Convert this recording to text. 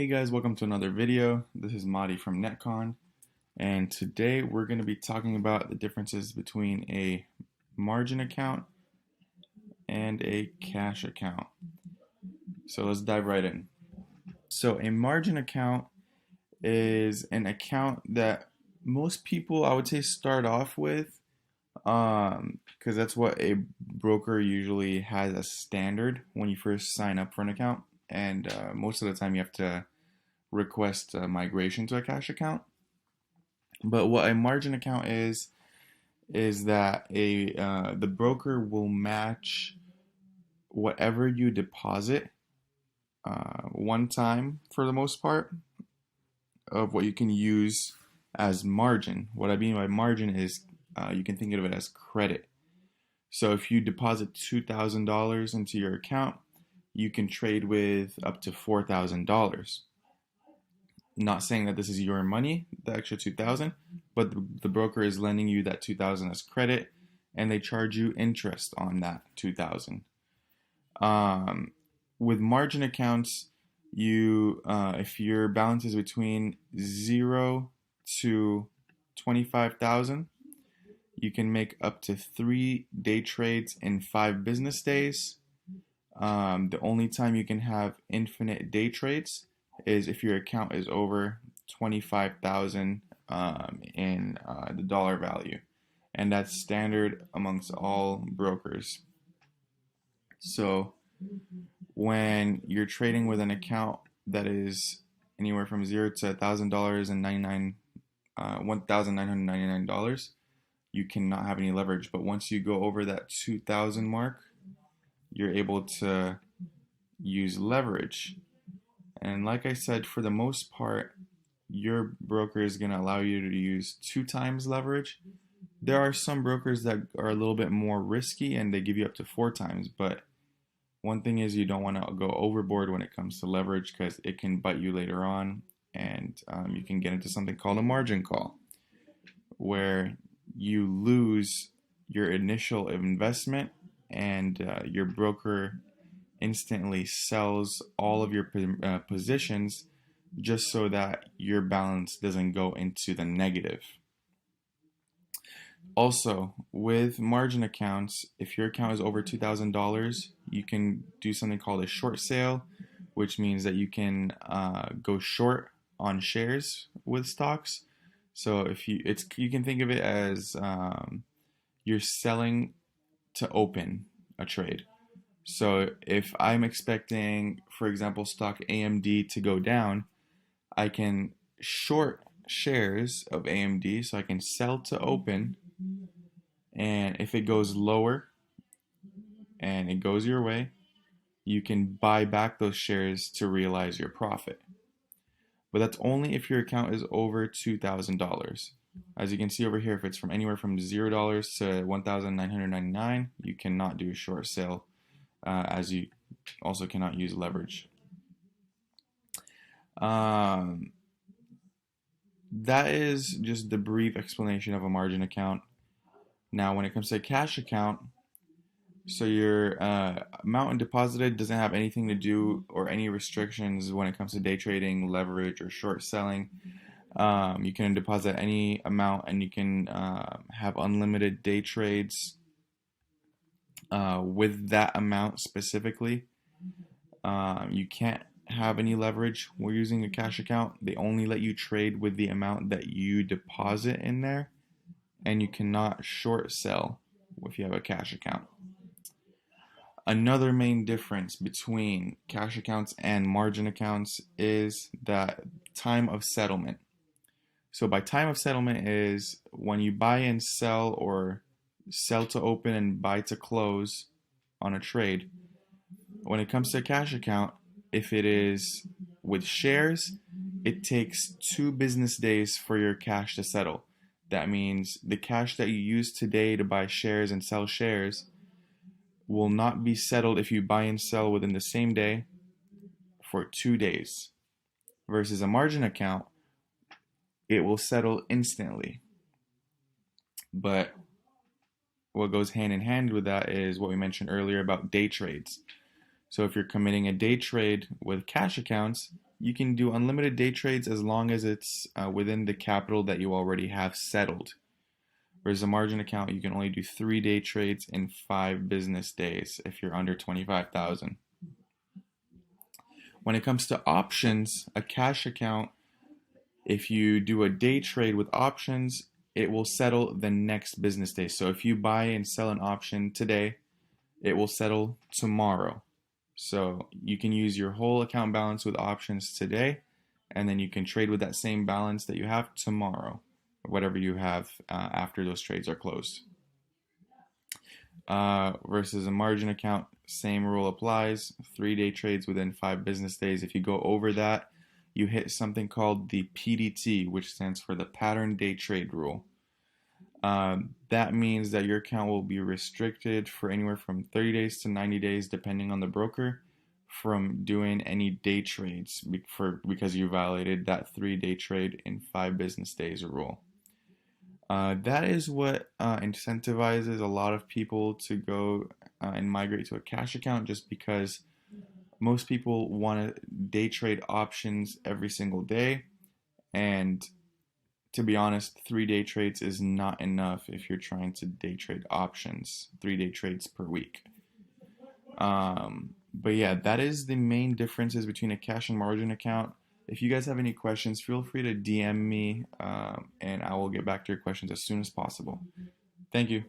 Hey guys, welcome to another video. This is Mahdi from Netcon, and today we're going to be talking about the differences between a margin account and a cash account. So let's dive right in. So a margin account is an account that most people, I would say, start off with, because that's what a broker usually has as standard when you first sign up for an account, and most of the time you have to request a migration to a cash account. But what a margin account is that the broker will match whatever you deposit one time for the most part of what you can use as margin. What I mean by margin is you can think of it as credit. So if you deposit $2,000 into your account, you can trade with up to $4,000. Not saying that this is your money, the extra 2,000, but the broker is lending you that 2,000 as credit, and they charge you interest on that 2,000. With margin accounts, you if your balance is between 0 to 25,000, you can make up to 3 day trades in 5 business days. The only time you can have infinite day trades is if your account is over 25,000 in the dollar value, and that's standard amongst all brokers. So when you're trading with an account that is anywhere from $0 to $1,000 and $1,999, you cannot have any leverage. But once you go over that 2,000 mark, you're able to use leverage. And like I said, for the most part, your broker is going to allow you to use 2 times leverage. There are some brokers that are a little bit more risky and they give you up to 4 times. But one thing is, you don't want to go overboard when it comes to leverage, because it can bite you later on, and you can get into something called a margin call, where you lose your initial investment and your broker instantly sells all of your positions just so that your balance doesn't go into the negative. Also, with margin accounts, if your account is over $2,000, you can do something called a short sale, which means that you can go short on shares with stocks. So if you can think of it as you're selling to open a trade. So if I'm expecting, for example, stock AMD to go down, I can short shares of AMD, so I can sell to open, and if it goes lower and it goes your way, you can buy back those shares to realize your profit. But that's only if your account is over $2,000. As you can see over here, if it's from anywhere from $0 to $1,999, you cannot do a short sale, as you also cannot use leverage. That is just the brief explanation of a margin account. Now, when it comes to a cash account, so your amount deposited doesn't have anything to do or any restrictions when it comes to day trading, leverage, or short selling. You can deposit any amount, and you can have unlimited day trades with that amount specifically. You can't have any leverage when using a cash account. They only let you trade with the amount that you deposit in there, and you cannot short sell if you have a cash account. Another main difference between cash accounts and margin accounts is that time of settlement. So by time of settlement is when you buy and sell, or sell to open and buy to close on a trade. When it comes to a cash account, if it is with shares, it takes 2 business days for your cash to settle. That means the cash that you use today to buy shares and sell shares will not be settled if you buy and sell within the same day for 2 days. Versus a margin account, it will settle instantly. But what goes hand in hand with that is what we mentioned earlier about day trades. So if you're committing a day trade with cash accounts, you can do unlimited day trades as long as it's within the capital that you already have settled. Whereas a margin account, you can only do 3-day trades in 5 business days if you're under 25,000. When it comes to options, a cash account, if you do a day trade with options, it will settle the next business day. So if you buy and sell an option today, it will settle tomorrow. So you can use your whole account balance with options today, and then you can trade with that same balance that you have tomorrow, whatever you have after those trades are closed. Versus a margin account, same rule applies. 3-day trades within 5 business days. If you go over that, you hit something called the PDT, which stands for the pattern day trade rule. That means that your account will be restricted for anywhere from 30 days to 90 days, depending on the broker, from doing any day trades because you violated that 3-day trade in 5 business days rule. That is what incentivizes a lot of people to go and migrate to a cash account, just because most people want to day trade options every single day. And to be honest, 3-day trades is not enough if you're trying to day trade options, 3-day trades per week. But yeah, that is the main differences between a cash and margin account. If you guys have any questions, feel free to DM me, and I will get back to your questions as soon as possible. Thank you.